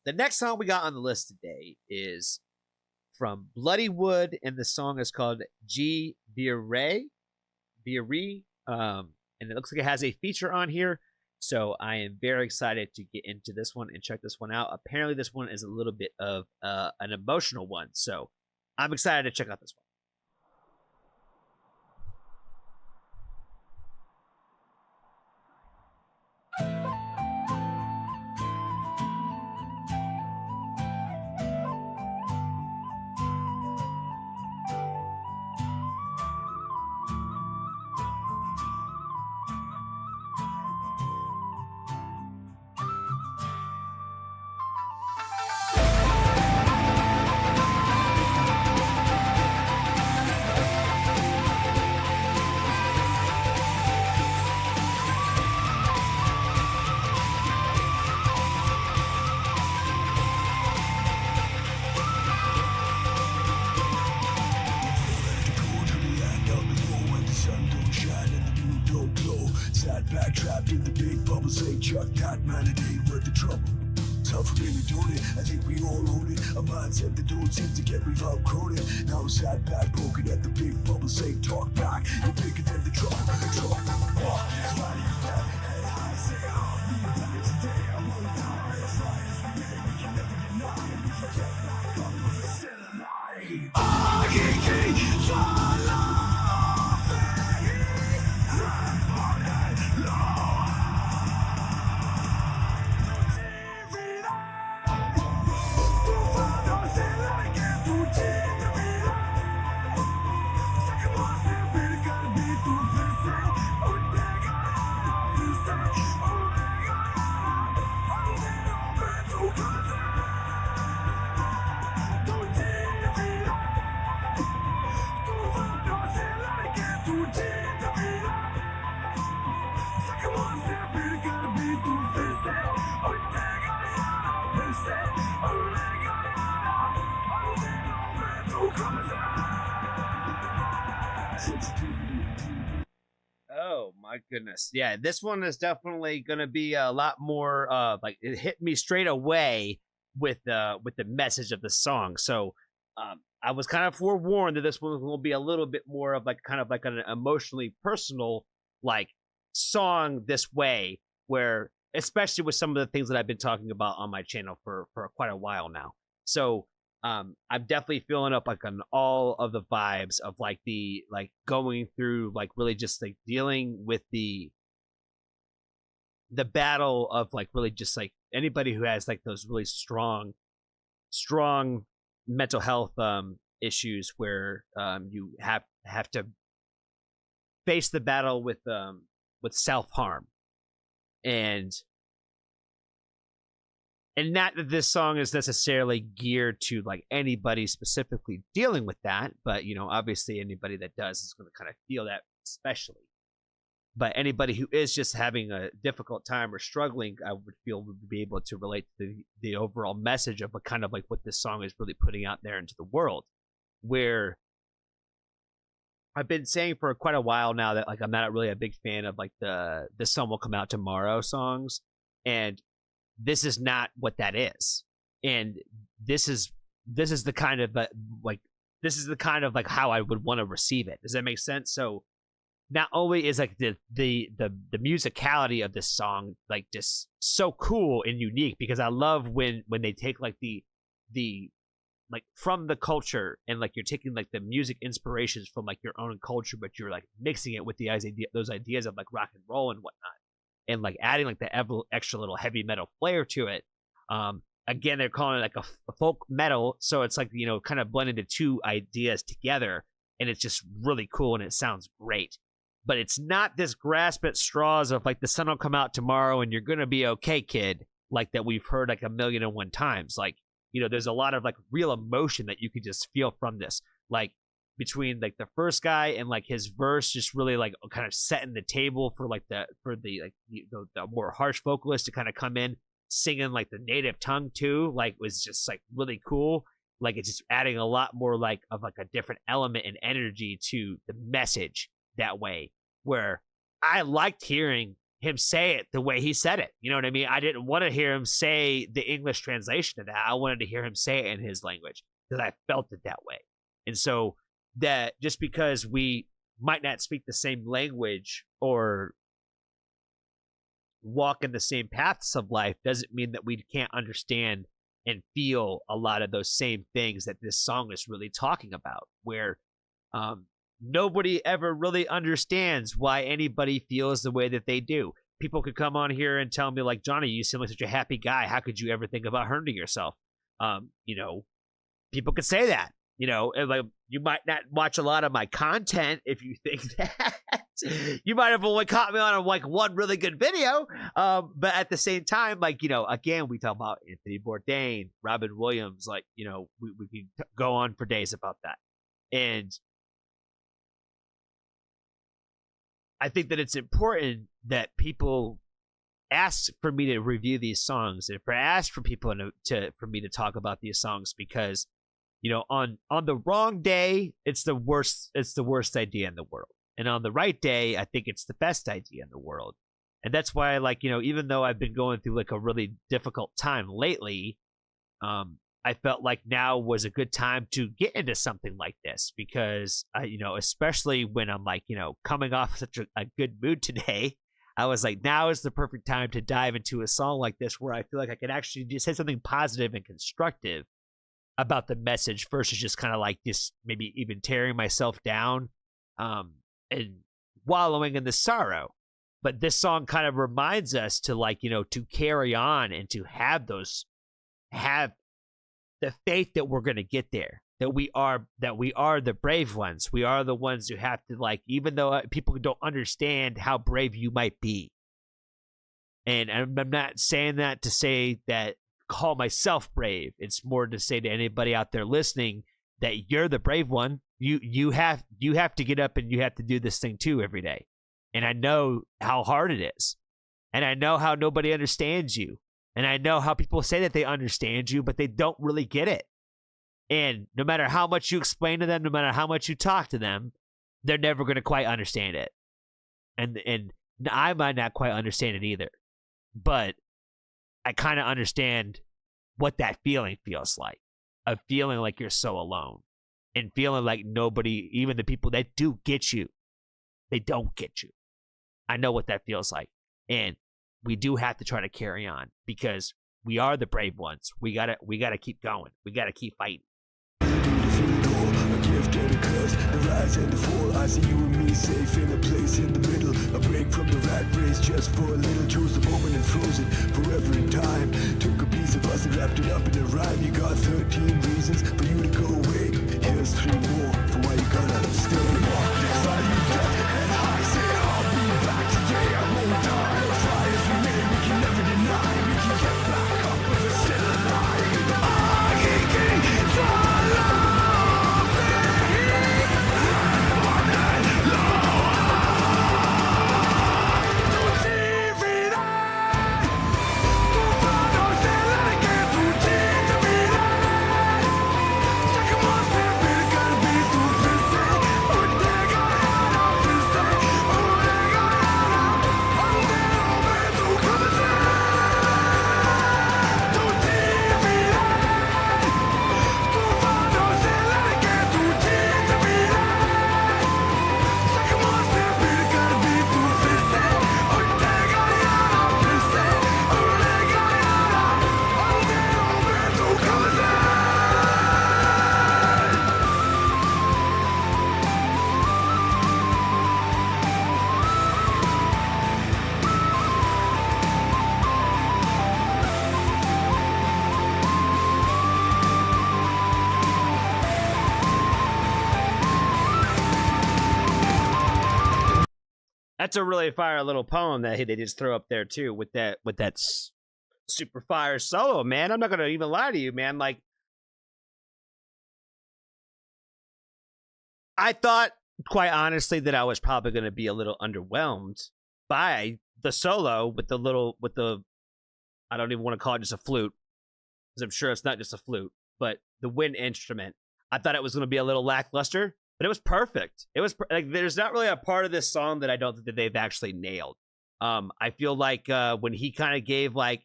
the next song we got on the list today is from Bloodywood, and the song is called G Veerey. Veerey. And it looks like it has a feature on here. So I am very excited to get into this one and check this one out. Apparently, this one is a little bit of an emotional one. So I'm excited to check out this one. Back trapped in the big bubble, say Chuck that man, it ain't worth the trouble. Tough for really doing it, I think we all own it. A mindset that don't seem to get we've outgrown it. Now I'm sat back, poking at the big bubble, say talk back. You're bigger than the trouble, Oh my goodness. Yeah, this one is definitely going to be a lot more like it hit me straight away with the message of the song. So I was kind of forewarned that this one will be a little bit more of like kind of like an emotionally personal like song this way, where especially with some of the things that I've been talking about on my channel for quite a while now. So I'm definitely feeling up like on all of the vibes of like the like going through like really just like dealing with the battle of like really just like anybody who has like those really strong mental health issues where you have to face the battle with self-harm. And not that this song is necessarily geared to like anybody specifically dealing with that, but you know, obviously anybody that does is going to kind of feel that especially. But anybody who is just having a difficult time or struggling, I would feel would be able to relate to the overall message of kind of like what this song is really putting out there into the world. Where I've been saying for quite a while now that like I'm not really a big fan of like the Sun Will Come Out Tomorrow songs, and this is not what that is. And this is the kind of like this is the kind of like how I would want to receive it. Does that make sense? So not only is like the musicality of this song like just so cool and unique, because I love when they take like the like from the culture and like you're taking like the music inspirations from like your own culture, but you're like mixing it with those ideas of like rock and roll and whatnot, and like adding like the extra little heavy metal flair to it. Again, they're calling it like a folk metal, so it's like, you know, kind of blending the two ideas together, and it's just really cool and it sounds great. But it's not this grasp at straws of like the sun will come out tomorrow and you're gonna be okay, kid, like that we've heard like 1,000,001 times. Like, you know, there's a lot of like real emotion that you can just feel from this, like between like the first guy and like his verse, just really like kind of setting the table for like the more harsh vocalist to kind of come in singing like the native tongue too, like was just like really cool. Like it's just adding a lot more like of like a different element and energy to the message that way, where I liked hearing him say it the way he said it. You know what I mean? I didn't want to hear him say the English translation of that. I wanted to hear him say it in his language because I felt it that way. And so that just because we might not speak the same language or walk in the same paths of life doesn't mean that we can't understand and feel a lot of those same things that this song is really talking about, where nobody ever really understands why anybody feels the way that they do. People could come on here and tell me, like, Johnny, you seem like such a happy guy. How could you ever think about hurting yourself? People could say that. Like, you might not watch a lot of my content if you think that. You might have only caught me on like one really good video. But at the same time, like, again, we talk about Anthony Bourdain, Robin Williams, like, we can go on for days about that. And I think that it's important that people ask for me to review these songs and ask for people for me to talk about these songs, because on the wrong day, it's the worst idea in the world. And on the right day, I think it's the best idea in the world. And that's why, like, even though I've been going through like a really difficult time lately, I felt like now was a good time to get into something like this, because especially when I'm like, coming off such a good mood today, I was like, now is the perfect time to dive into a song like this where I feel like I can actually just say something positive and constructive about the message versus just kind of like just maybe even tearing myself down and wallowing in the sorrow. But this song kind of reminds us to, like, to carry on and to have the faith that we're going to get there, that we are the brave ones. We are the ones who have to, like, even though people don't understand how brave you might be. And I'm not saying that to say that call myself brave. It's more to say to anybody out there listening that you're the brave one. You have to get up and you have to do this thing too every day. And I know how hard it is. And I know how nobody understands you. And I know how people say that they understand you, but they don't really get it. And no matter how much you explain to them, no matter how much you talk to them, they're never going to quite understand it. And I might not quite understand it either. But I kind of understand what that feeling feels like. Of feeling like you're so alone. And feeling like nobody, even the people that do get you, they don't get you. I know what that feels like. And we do have to try to carry on, because we are the brave ones. We gotta keep going. We gotta keep fighting. The rise and the fall, I see you and me safe in a place in the middle. A break from the rat race just for a little. Chose the moment and froze it forever in time. Took a piece of us and wrapped it up in a rhyme. You got 13 reasons for you to go away. Here's 3 more for why you gotta stay. Next value, death, and I say I'll be back today. I won't die. Try as we may, we can never deny. We can get back up if we're still alive. I can't get tired. That's a really fire little poem that they just throw up there too, with that super fire solo, man. I'm not gonna even lie to you, man. Like, I thought, quite honestly, that I was probably gonna be a little underwhelmed by the solo with the I don't even want to call it just a flute, because I'm sure it's not just a flute, but the wind instrument. I thought it was gonna be a little lackluster. But it was perfect. It was like, there's not really a part of this song that I don't think that they've actually nailed. I feel like when he kind of gave like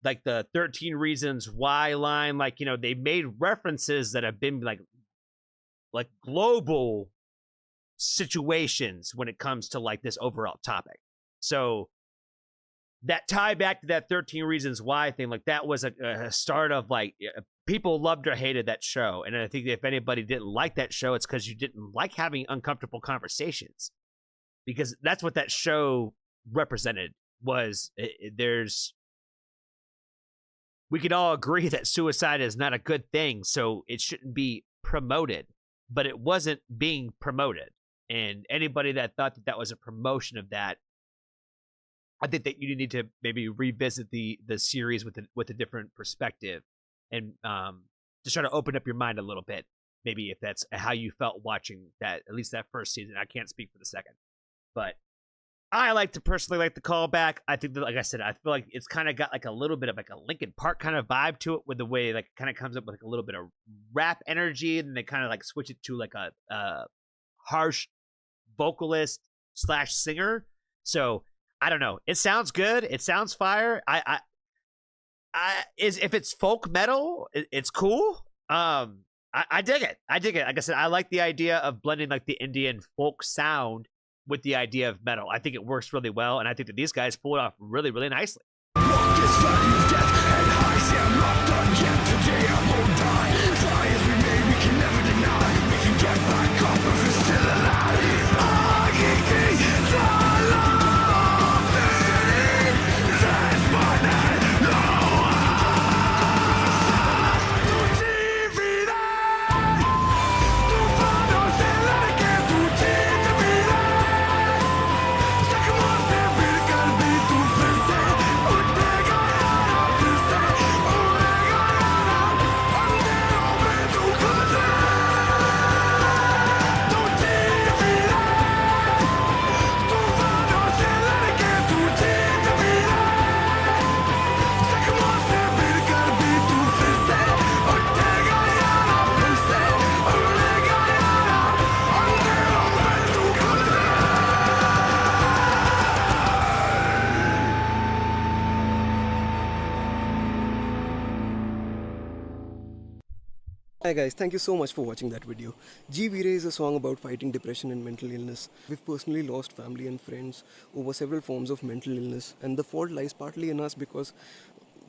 the 13 reasons why line, like, you know, they made references that have been like global situations when it comes to like this overall topic. So that tie back to that 13 reasons why thing, like that was a start of like people loved or hated that show. And I think if anybody didn't like that show, it's because you didn't like having uncomfortable conversations, because that's what that show represented. Was we could all agree that suicide is not a good thing, so it shouldn't be promoted, but it wasn't being promoted. And anybody that thought that that was a promotion of that, I think that you need to maybe revisit the series with a different perspective, and just try to open up your mind a little bit. Maybe if that's how you felt watching that, at least that first season. I can't speak for the second, but I personally like the callback. I think that, like I said, I feel like it's kind of got like a little bit of like a Linkin Park kind of vibe to it, with the way like kind of comes up with like a little bit of rap energy, and then they kind of like switch it to like a harsh vocalist / singer. So I don't know. It sounds good. It sounds fire. If it's folk metal, it's cool. I dig it. I dig it. Like I said, I like the idea of blending like the Indian folk sound with the idea of metal. I think it works really well, and I think that these guys pull it off really, really nicely. Walk this valley of death and high, say I'm not done yet. Today I won't die. Try as we may, we can never deny. We can get back up if we're still alive. I can keep the love that's my name. No, tu ti virai. Tu fanno se la che tu ti virai. Sta come sempre il calbi tu pensi. Hi guys, thank you so much for watching that video. Veerey is a song about fighting depression and mental illness. We've personally lost family and friends over several forms of mental illness, and the fault lies partly in us because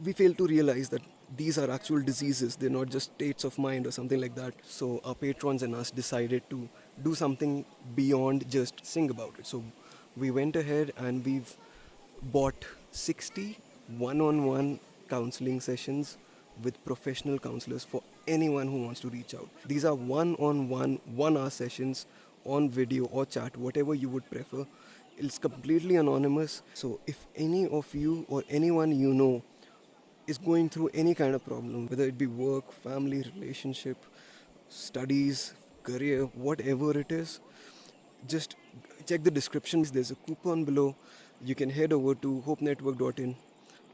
we fail to realize that these are actual diseases. They're not just states of mind or something like that. So our patrons and us decided to do something beyond just sing about it. So we went ahead and we've bought 60 one-on-one counseling sessions with professional counselors for anyone who wants to reach out. These are one-on-one, 1-hour sessions on video or chat, whatever you would prefer. It's completely anonymous. So if any of you or anyone you know is going through any kind of problem, whether it be work, family, relationship, studies, career, whatever it is, just check the descriptions. There's a coupon below. You can head over to hopenetwork.in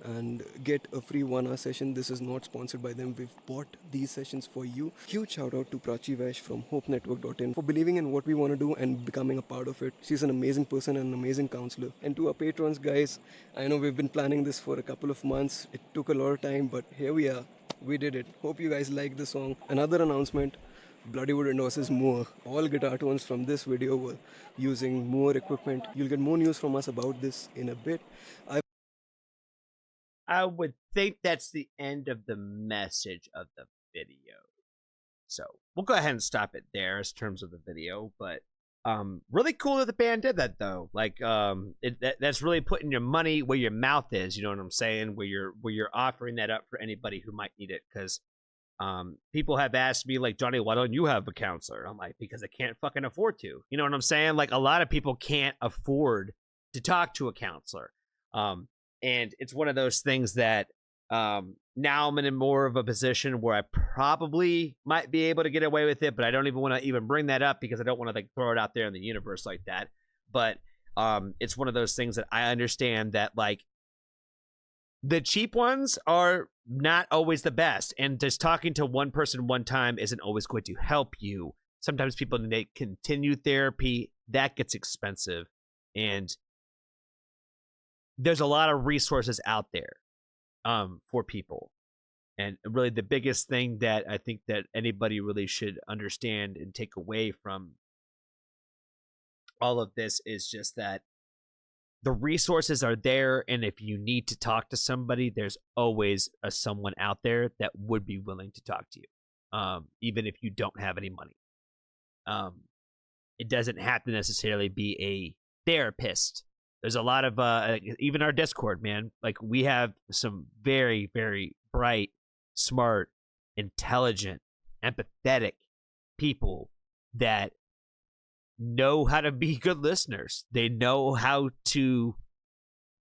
and get a free 1-hour session. This is not sponsored by them. We've bought these sessions for you. Huge shout out to Prachi Vash from hopenetwork.in for believing in what we want to do and becoming a part of it. She's an amazing person and an amazing counselor. And to our patrons, guys, I know we've been planning this for a couple of months. It took a lot of time, but here we are. We did it. Hope you guys like the song. Another announcement: Bloodywood endorses Moore. All guitar tones from this video were using Moore equipment. You'll get more news from us about this in a bit. I would think that's the end of the message of the video. So we'll go ahead and stop it there as terms of the video. But really cool that the band did that, though. Like that's really putting your money where your mouth is. You know what I'm saying? Where you're offering that up for anybody who might need it. Because people have asked me, like, Johnny, why don't you have a counselor? I'm like, because I can't fucking afford to. You know what I'm saying? Like, a lot of people can't afford to talk to a counselor. And it's one of those things that now I'm in more of a position where I probably might be able to get away with it, but I don't even want to even bring that up because I don't want to like throw it out there in the universe like that. But it's one of those things that I understand that like the cheap ones are not always the best. And just talking to one person one time isn't always going to help you. Sometimes people need continued therapy. That gets expensive. And there's a lot of resources out there for people. And really the biggest thing that I think that anybody really should understand and take away from all of this is just that the resources are there, and if you need to talk to somebody, there's always someone out there that would be willing to talk to you, even if you don't have any money. It doesn't have to necessarily be a therapist. There's a lot of even our Discord, man. Like, we have some very, very bright, smart, intelligent, empathetic people that know how to be good listeners. They know how to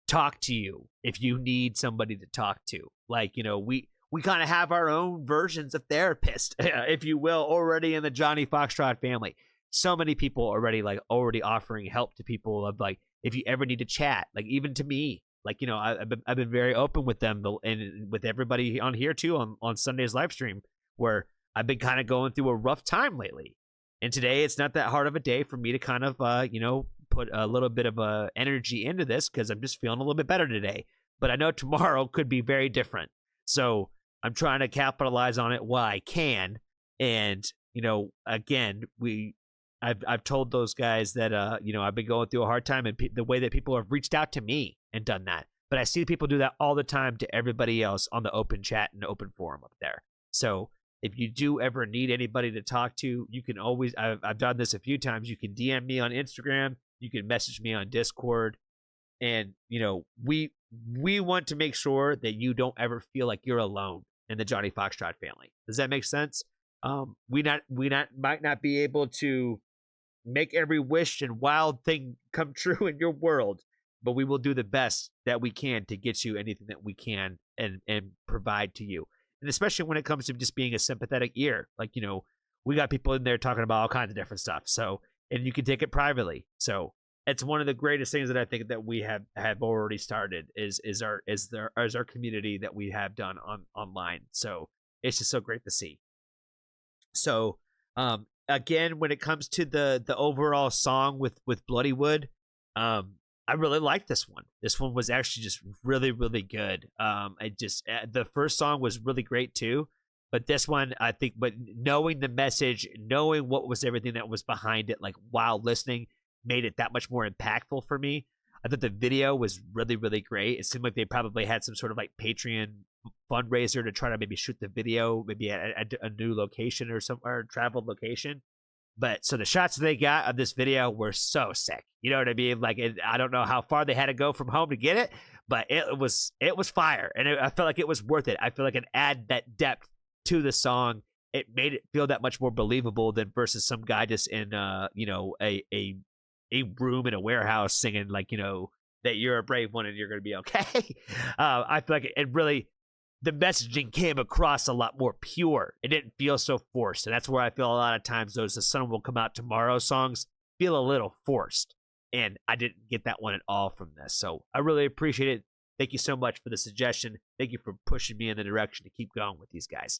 talk to you if you need somebody to talk to. Like, you know, we kind of have our own versions of therapists, if you will, already in the Johnny Foxtrot family. So many people already offering help to people of, like, if you ever need to chat, like, even to me, like, you know, I've been very open with them and with everybody on here too on Sunday's live stream, where I've been kind of going through a rough time lately. And today it's not that hard of a day for me to kind of, you know, put a little bit of energy into this because I'm just feeling a little bit better today. But I know tomorrow could be very different. So I'm trying to capitalize on it while I can. And, you know, again, I've told those guys that, you know, I've been going through a hard time, and the way that people have reached out to me and done that. But I see people do that all the time to everybody else on the open chat and open forum up there. So if you do ever need anybody to talk to, you can always, I've done this a few times. You can DM me on Instagram. You can message me on Discord. And, you know, we want to make sure that you don't ever feel like you're alone in the Johnny Foxtrot family. Does that make sense? We might not be able to make every wish and wild thing come true in your world, but we will do the best that we can to get you anything that we can and provide to you. And especially when it comes to just being a sympathetic ear. Like, you know, we got people in there talking about all kinds of different stuff. So, and you can take it privately. So it's one of the greatest things that I think that we have already started is our community that we have done online. So it's just so great to see. So, again, when it comes to the overall song with Bloodywood, I really liked this one. This one was actually just really, really good. The first song was really great too, but this one, I think, but knowing the message, knowing what was everything that was behind it, like, while listening, made it that much more impactful for me. I thought the video was really, really great. It seemed like they probably had some sort of like Patreon fundraiser to try to maybe shoot the video, maybe at a new location or traveled location. But so the shots they got of this video were so sick. You know what I mean? Like, I don't know how far they had to go from home to get it, but it was fire. And I felt like it was worth it. I feel like it added that depth to the song. It made it feel that much more believable than versus some guy just in, you know, a room in a warehouse singing, like, you know, that you're a brave one and you're going to be okay. I feel like it really, the messaging came across a lot more pure. It didn't feel so forced. And that's where I feel a lot of times those "The Sun Will Come Out Tomorrow" songs feel a little forced. And I didn't get that one at all from this. So I really appreciate it. Thank you so much for the suggestion. Thank you for pushing me in the direction to keep going with these guys.